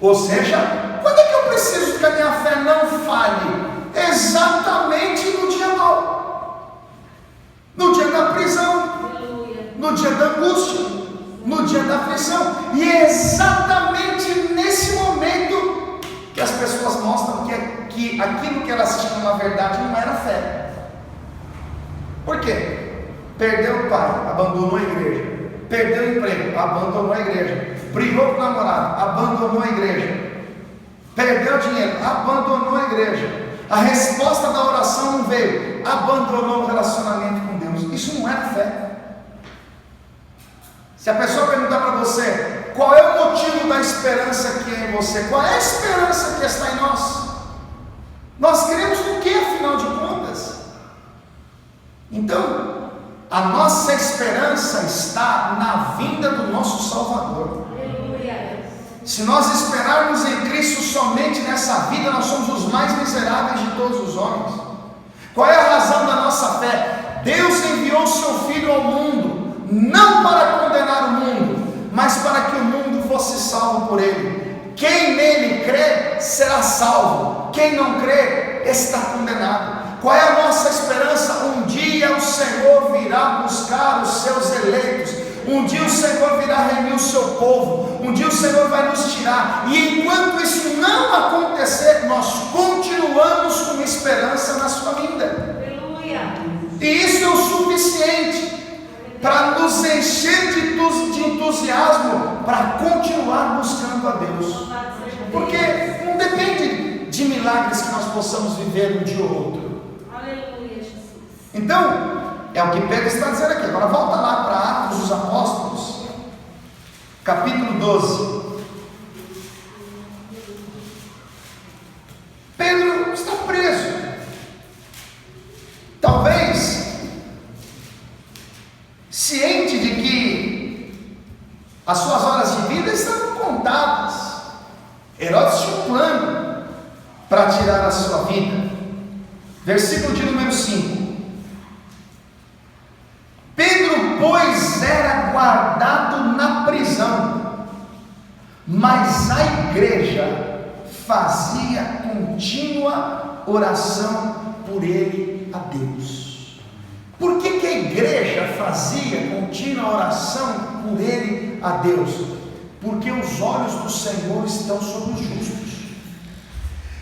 Ou seja, quando é que eu preciso que a minha fé não falhe? Exatamente no dia mau, no dia da prisão, no dia da angústia, no dia da aflição. E é exatamente nesse momento que as pessoas mostram que aquilo que elas tinham na verdade não era fé. Por quê? Perdeu o pai, abandonou a igreja. Perdeu o emprego, abandonou a igreja. Brigou com o namorado, abandonou a igreja. Perdeu dinheiro, abandonou a igreja. A resposta da oração não veio, abandonou o relacionamento com Deus. Isso não era fé. Se a pessoa perguntar para você, qual é o motivo da esperança que é em você? Qual é a esperança que está em nós? Nós cremos no que, afinal de contas? Então, a nossa esperança está na vinda do nosso Salvador. Se nós esperarmos em Cristo somente nessa vida, nós somos os mais miseráveis de todos os homens. Qual é a razão da nossa fé? Deus enviou o seu Filho ao mundo, não para condenar o mundo, mas para que o mundo fosse salvo por ele. Quem nele crê será salvo, quem não crê está condenado. Qual é a nossa esperança? Um dia o Senhor virá buscar os seus eleitos, um dia o Senhor virá remir o seu povo, um dia o Senhor vai nos tirar, e enquanto isso não acontecer, nós continuamos com esperança na sua vinda. Aleluia. E isso é o suficiente para nos encher de entusiasmo para continuar buscando a Deus, porque não depende de milagres que nós possamos viver um dia ou outro. Então, é o que Pedro está dizendo aqui. Agora volta lá para Atos dos Apóstolos, capítulo 12. Pedro está preso. Talvez ciente de que as suas horas de vida estavam contadas. Herodes tinha um plano para tirar a sua vida. Versículo de número 5. Pedro, pois, era guardado na prisão, mas a igreja fazia contínua oração por ele a Deus. Por que a igreja fazia contínua oração por ele a Deus? Porque os olhos do Senhor estão sobre os justos,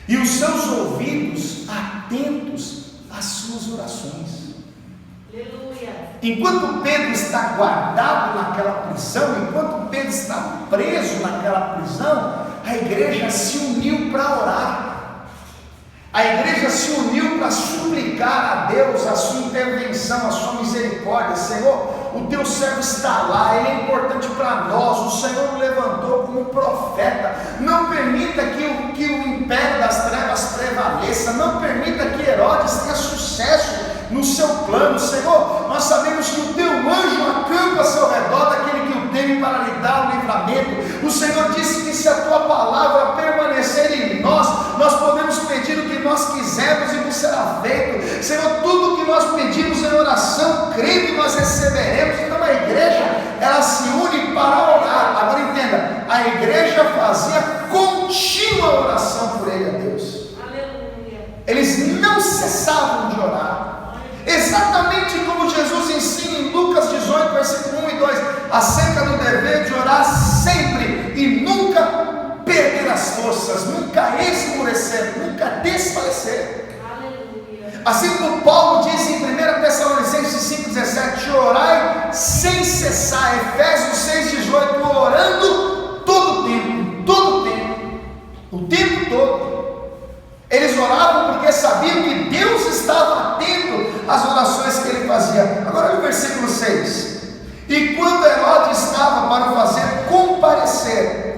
e os seus ouvidos atentos às suas orações. Aleluia. Enquanto Pedro está guardado naquela prisão, enquanto Pedro está preso naquela prisão, a igreja se uniu para orar. A igreja se uniu para suplicar a Deus a sua intervenção, a sua misericórdia. Senhor, o teu servo está lá, ele é importante para nós, o Senhor o levantou como profeta. Não permita que o império das trevas prevaleça, não permita que Herodes tenha sucesso no seu plano. Senhor, nós sabemos que o teu anjo acampa ao seu redor daquele que o teme para lhe dar o livramento. O Senhor disse que se a tua palavra permanecer em nós podemos pedir o que nós quisermos e nos será feito. Senhor, tudo que nós pedimos em oração, crendo, nós receberemos. Então a igreja, ela se une para orar. Agora entenda, a igreja fazia contínua oração por ele a Deus. Aleluia. Eles não cessavam de orar, exatamente como Jesus ensina em Lucas 18, versículo 1 e 2, acerca do dever de orar sempre e nunca perder as forças, nunca esmorecer, nunca desfalecer. Aleluia. Assim como Paulo diz em 1 Tessalonicenses 5,17, orai sem cessar. Efésios 6,18, orando todo o tempo, o tempo todo. Eles oravam porque sabiam que Deus estava atento às orações que ele fazia. Agora no versículo 6, e quando Herodes estava para o fazer comparecer,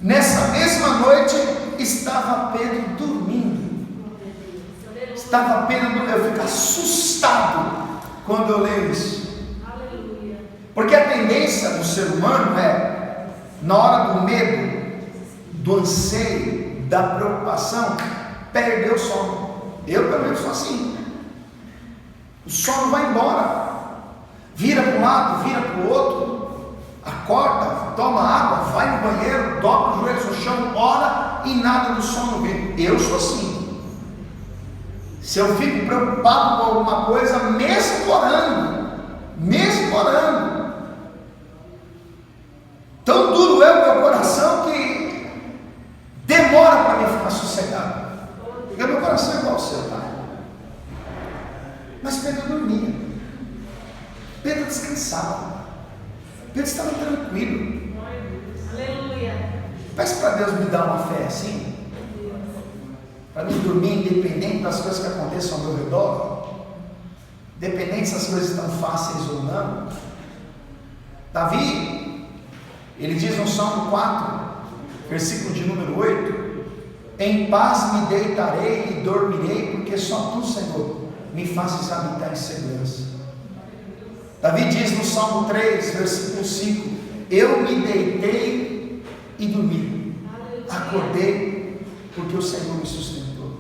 nessa mesma noite estava Pedro dormindo. Estava Pedro dormindo. Eu fico assustado quando eu leio isso. Porque a tendência do ser humano é, na hora do medo, do anseio, da preocupação, perder o sono. Eu pelo menos sou assim. O sono vai embora, vira para um lado, vira para o outro, acorda, toma água, vai no banheiro, dobra os joelhos no chão, ora e nada do sono vem. Eu sou assim. Se eu fico preocupado com alguma coisa, mesmo orando, tão duro é o meu coração que demora para mim ficar sossegado. Porque o meu coração é igual ao seu, tá? Mas Pedro dormia, Pedro descansava, Pedro estava tranquilo. Aleluia. Peço para Deus me dar uma fé assim, para mim dormir independente das coisas que aconteçam ao meu redor, independente se as coisas estão fáceis ou não. Davi, ele diz no Salmo 4, versículo de número 8: em paz me deitarei e dormirei, porque só tu, Senhor, me fazes habitar em segurança. Davi diz no Salmo 3, versículo 5: eu me deitei e dormi, acordei porque o Senhor me sustentou.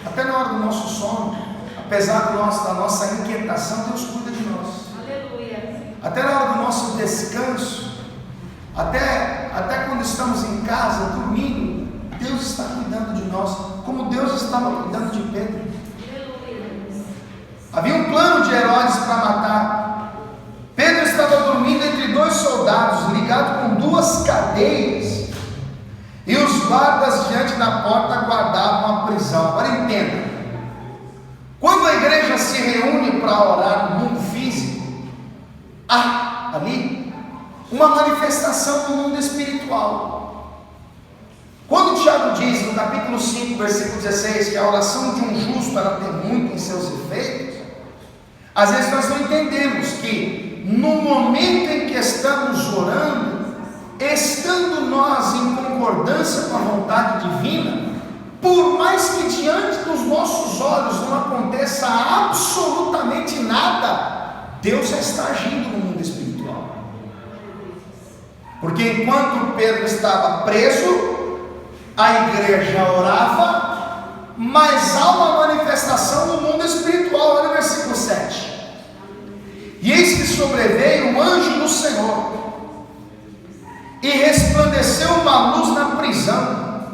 Até na hora do nosso sono, apesar da nossa inquietação, Deus cuida de nós. Aleluia. Até na hora do nosso descanso, até quando estamos em casa dormindo, Deus está cuidando de nós, como Deus estava cuidando de Pedro. Havia um plano de Herodes para matar. Pedro estava dormindo entre dois soldados, ligado com duas cadeias, e os guardas diante da porta guardavam a prisão. Agora entenda: quando a igreja se reúne para orar no mundo físico, há ali uma manifestação no mundo espiritual. Quando Tiago diz no capítulo 5, versículo 16, que a oração de um justo ela tem muito em seus efeitos, às vezes nós não entendemos que no momento em que estamos orando, estando nós em concordância com a vontade divina, por mais que diante dos nossos olhos não aconteça absolutamente nada, Deus já está agindo no mundo espiritual. Porque enquanto Pedro estava preso, a igreja orava, mas há uma manifestação no mundo espiritual. Olha o versículo 7: e eis que sobreveio o anjo do Senhor, e resplandeceu uma luz na prisão,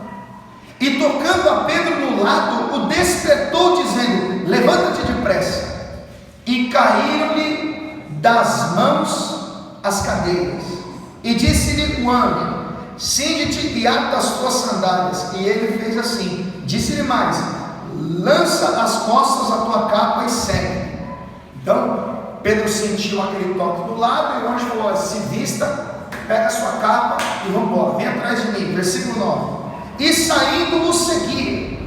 e tocando a Pedro no lado, o despertou, dizendo: levanta-te depressa. E caíram-lhe das mãos as cadeias, e disse-lhe o anjo: cinge-te e ata as tuas sandálias. E ele fez assim. Disse-lhe mais: lança as costas a tua capa e segue. Então Pedro sentiu aquele toque do lado, e o anjo falou: se vista, pega a sua capa e vamos embora, vem atrás de mim. Versículo 9: e saindo o seguia,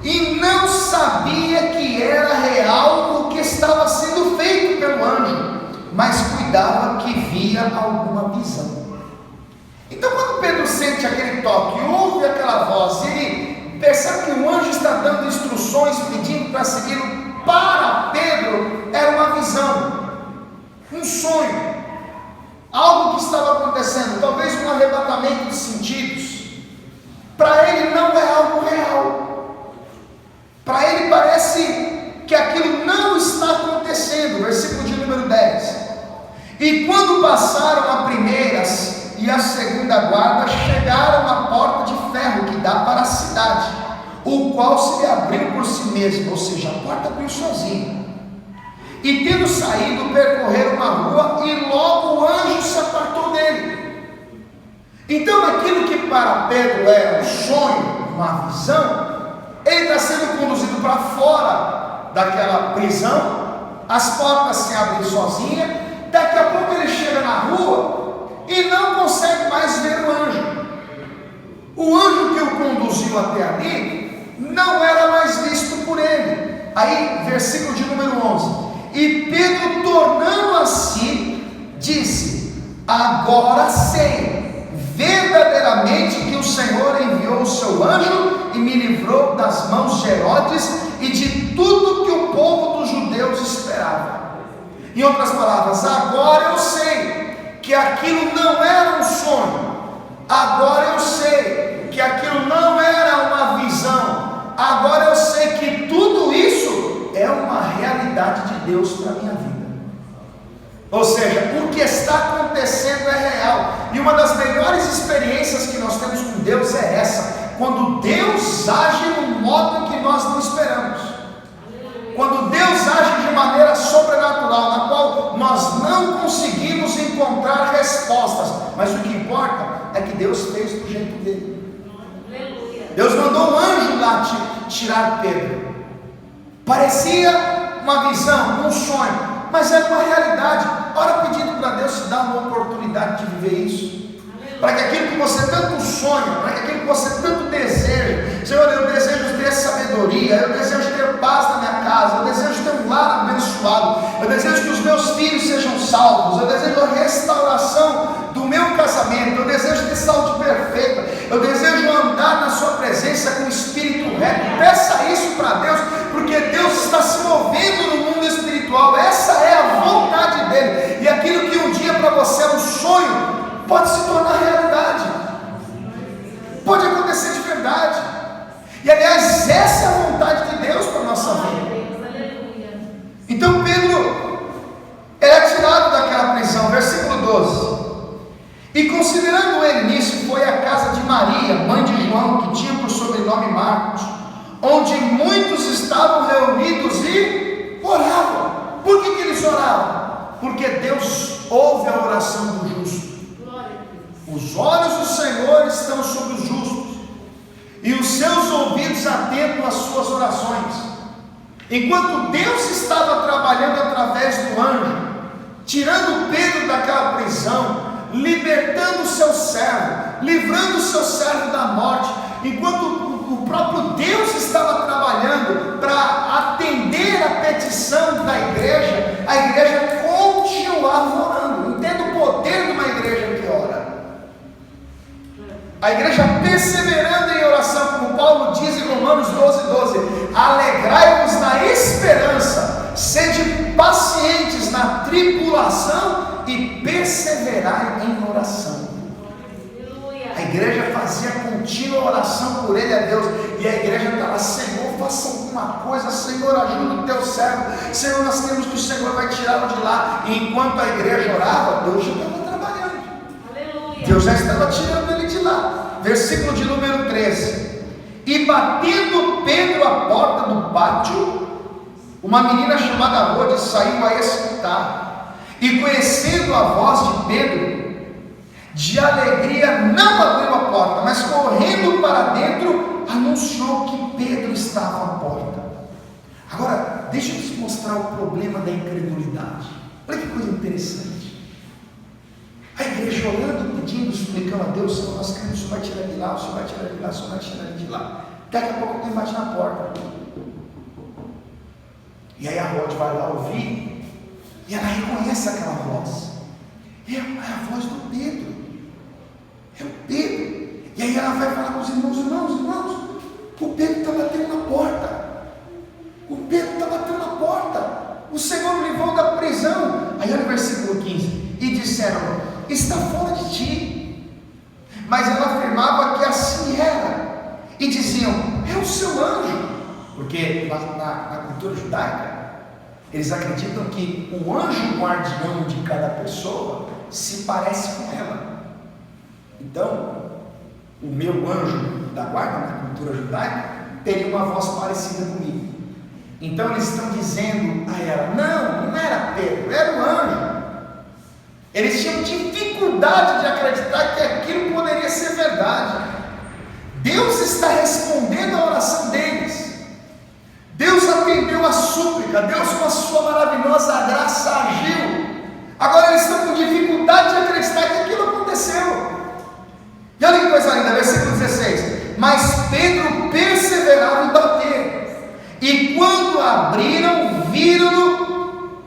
e não sabia que era real o que estava sendo feito pelo anjo, mas cuidava que via alguma visão. Então, quando Pedro sente aquele toque, ouve aquela voz, ele percebe que o anjo está dando instruções, pedindo para segui-lo. Para Pedro era uma visão, um sonho, algo que estava acontecendo, talvez um arrebatamento de sentidos. Para ele não é algo real, para ele parece que aquilo não está acontecendo. Versículo de número 10: e quando passaram a primeira e a segunda guarda, chegaram à porta de ferro que dá para a cidade, o qual se abriu por si mesmo, ou seja, a porta abriu sozinha. E tendo saído, percorreram uma rua, e logo o anjo se apartou dele. Então aquilo que para Pedro era um sonho, uma visão, ele está sendo conduzido para fora daquela prisão, as portas se abrem sozinhas, daqui a pouco ele chega na rua e não consegue mais ver o anjo. O anjo que o conduziu até ali não era mais visto por ele. Aí, versículo de número 11: e Pedro, tornando a si, disse: agora sei verdadeiramente que o Senhor enviou o seu anjo e me livrou das mãos de Herodes e de tudo que o povo dos judeus esperava. Em outras palavras, agora eu sei que aquilo não era um sonho, agora eu sei que aquilo não era uma visão, agora eu sei que tudo isso é uma realidade de Deus para a minha vida. Ou seja, o que está acontecendo é real. E uma das melhores experiências que nós temos com Deus é essa: quando Deus age no modo que nós não esperamos, quando Deus age de maneira sobrenatural, na qual nós não conseguimos encontrar respostas, mas o que importa é que Deus fez do jeito dele. Deus mandou um anjo lá tirar Pedro. Parecia uma visão, um sonho, mas era uma realidade. Ora pedindo para Deus te dar uma oportunidade de viver isso, para que aquilo que você tanto sonha, para que aquilo que você tanto deseja, Senhor, eu desejo ter sabedoria, eu desejo ter paz na minha casa, eu desejo ter um lar abençoado, eu desejo que os meus filhos sejam salvos, eu desejo a restauração do meu casamento, eu desejo ter saúde perfeita, eu desejo andar na sua presença com o espírito reto. Peça isso para Deus, porque Deus está se movendo no mundo espiritual. Essa é a vontade dele, e aquilo que um dia para você é um sonho pode se tornar realidade, pode acontecer de verdade. E aliás, essa é a vontade de Deus para a nossa vida. Então Pedro era tirado daquela prisão, versículo 12. E considerando ele nisso, foi à casa de Maria, mãe de João, que tinha por sobrenome Marcos, onde muitos estavam reunidos e oravam. Por que eles oravam? Porque Deus ouve a oração do justo. Os olhos do Senhor estão sobre os justos, e os seus ouvidos atentos às suas orações. Enquanto Deus estava trabalhando através do anjo, tirando Pedro daquela prisão, libertando o seu servo, livrando o seu servo da morte, enquanto o próprio Deus estava trabalhando para atender a petição da igreja, a igreja continuava orando. Entenda o poder de uma igreja que ora. A igreja perseverando em oração, como Paulo diz em Romanos 12:12, alegrai-vos na esperança, sede pacientes na tribulação e perseverai em oração. A igreja fazia contínua oração por ele a Deus, e a igreja estava: Senhor, faça alguma coisa, Senhor, ajuda o teu servo, Senhor, nós temos que o Senhor vai tirá-lo de lá. E enquanto a igreja orava, Deus já estava trabalhando. Aleluia. Deus já estava tirando ele de lá. Versículo de número 13: e batendo Pedro à porta do pátio, uma menina chamada Rode saiu a escutar, e conhecendo a voz de Pedro, de alegria não abriu a porta, mas correndo para dentro, anunciou que Pedro estava à porta. Agora, deixa eu te mostrar o problema da incredulidade. Olha que coisa interessante. A igreja orando, pedindo, suplicando a Deus: Senhor, nós queremos, o Senhor vai tirar de lá, o Senhor vai tirar de lá, o Senhor vai tirar de lá. Daqui a pouco alguém bate na porta, e aí a Rode vai lá ouvir, e ela reconhece aquela voz. É a voz do Pedro. É o Pedro. E aí ela vai falar com os irmãos: irmãos, o Pedro está batendo na porta. O Pedro está batendo na porta. O Senhor o livrou da prisão. Aí olha o versículo 15: e disseram: está fora de ti. Mas ela afirmava que assim era, e diziam: é o seu anjo. Porque na cultura judaica, eles acreditam que o anjo guardião de cada pessoa se parece com ela. Então, o meu anjo da guarda, na cultura judaica, teria uma voz parecida comigo. Então eles estão dizendo a ela: não era Pedro, era o anjo. Eles tinham dificuldade de acreditar que aquilo poderia ser verdade. Deus está respondendo a oração deles. Deus atendeu a súplica. Deus, com a sua maravilhosa graça, agiu. Agora eles estão com dificuldade de acreditar que aquilo aconteceu. E olha que coisa linda, versículo 16: mas Pedro perseverava em bater, e quando abriram, viram-no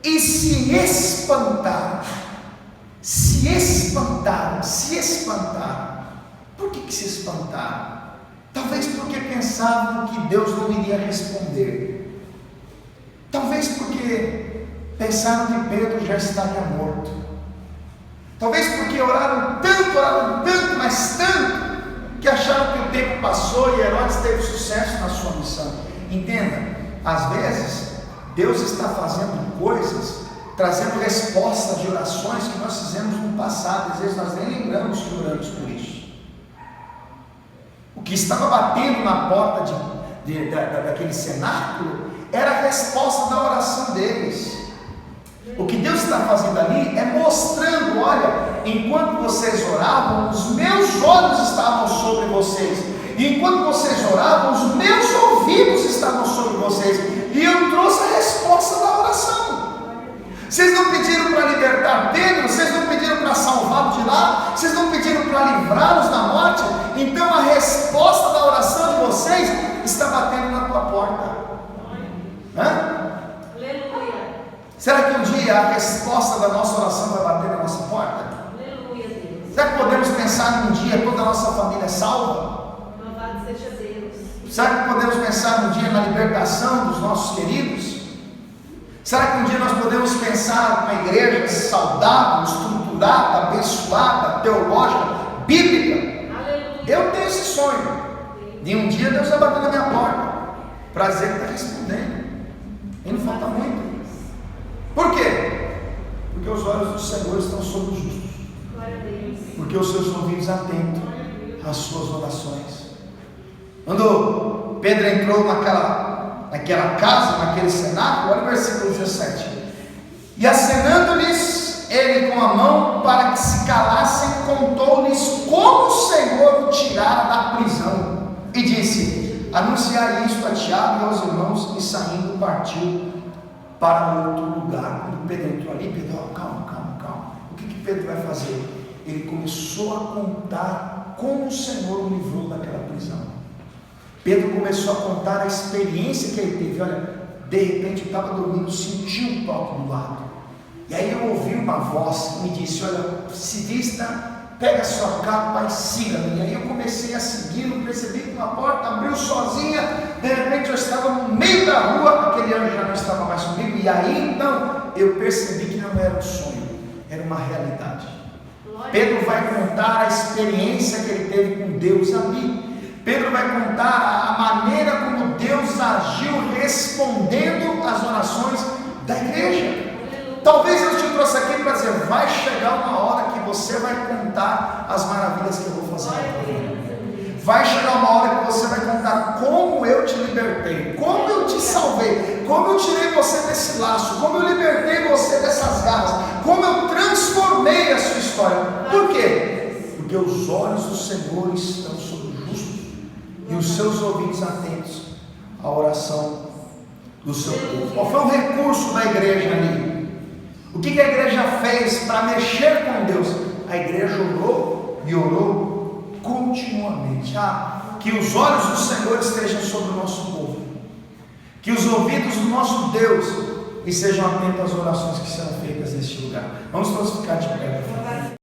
e se espantaram. Por que se espantaram? Talvez porque pensavam que Deus não iria responder. Talvez porque pensaram que Pedro já estaria morto. Talvez porque oraram tanto, mas tanto, que acharam que o tempo passou e Herodes teve sucesso na sua missão. Entenda, às vezes Deus está fazendo coisas trazendo respostas de orações que nós fizemos no passado. Às vezes nós nem lembramos que oramos por isso. O que estava batendo na porta daquele cenáculo era a resposta da oração deles. O que Deus está fazendo ali é mostrando: olha, enquanto vocês oravam, os meus olhos estavam sobre vocês, e enquanto vocês oravam, os meus ouvidos estavam sobre vocês, e eu trouxe a resposta da oração. Vocês não pediram para libertar Pedro, vocês não pediram para salvá-lo de lá, vocês não pediram para livrá-los da morte. Então a resposta da oração de vocês está batendo na tua porta. Aleluia. Será que um dia a resposta da nossa oração vai bater na nossa porta? Aleluia, Deus. Será que podemos pensar num dia toda a nossa família é salva? Louvado seja Deus. Será que podemos pensar num dia na libertação dos nossos queridos? Será que um dia nós podemos pensar numa igreja saudável, estruturada, abençoada, teológica, bíblica? Aleluia. Eu tenho esse sonho de um dia Deus vai bater na minha porta para dizer que está respondendo. E não falta muito. Por quê? Porque os olhos do Senhor estão sobre os justos. Glória a Deus. Porque os seus ouvidos atentos às suas orações. Quando Pedro entrou naquela casa, naquele cenáculo, olha o versículo 17. E acenando-lhes ele com a mão para que se calassem, contou-lhes como o Senhor o tirara da prisão. E disse: anunciai isto a Tiago e aos irmãos. E saindo partiu para outro lugar. Quando Pedro entrou ali, Pedro, calma. O que Pedro vai fazer? Ele começou a contar como o Senhor o livrou daquela prisão. Pedro começou a contar a experiência que ele teve. Olha, de repente eu estava dormindo, senti um toque do lado, e aí eu ouvi uma voz que me disse: olha, se vista, pega a sua capa e siga-me. E aí eu comecei a segui-lo, percebi que uma porta abriu sozinha. De repente eu estava no meio da rua, aquele anjo já não estava mais comigo, e aí então eu percebi que não era um sonho, era uma realidade. Pedro vai contar a experiência que ele teve com Deus ali. Pedro vai contar a maneira como Deus agiu respondendo às orações da igreja. Talvez eu te trouxe aqui para dizer: vai chegar uma hora que você vai contar as maravilhas que eu vou fazer na tua vida. Vai chegar uma hora que você vai contar como eu te libertei, como eu te salvei, como eu tirei você desse laço, como eu libertei você dessas garras, como eu transformei a sua história. Por quê? Porque os olhos do Senhor estão sobre o justo e os seus ouvidos atentos à oração do seu povo. Qual foi o recurso da igreja ali? O que a igreja fez para mexer com Deus? A igreja orou e orou continuamente. Que os olhos do Senhor estejam sobre o nosso povo, que os ouvidos do nosso Deus estejam atentos às orações que serão feitas neste lugar. Vamos todos ficar de pé.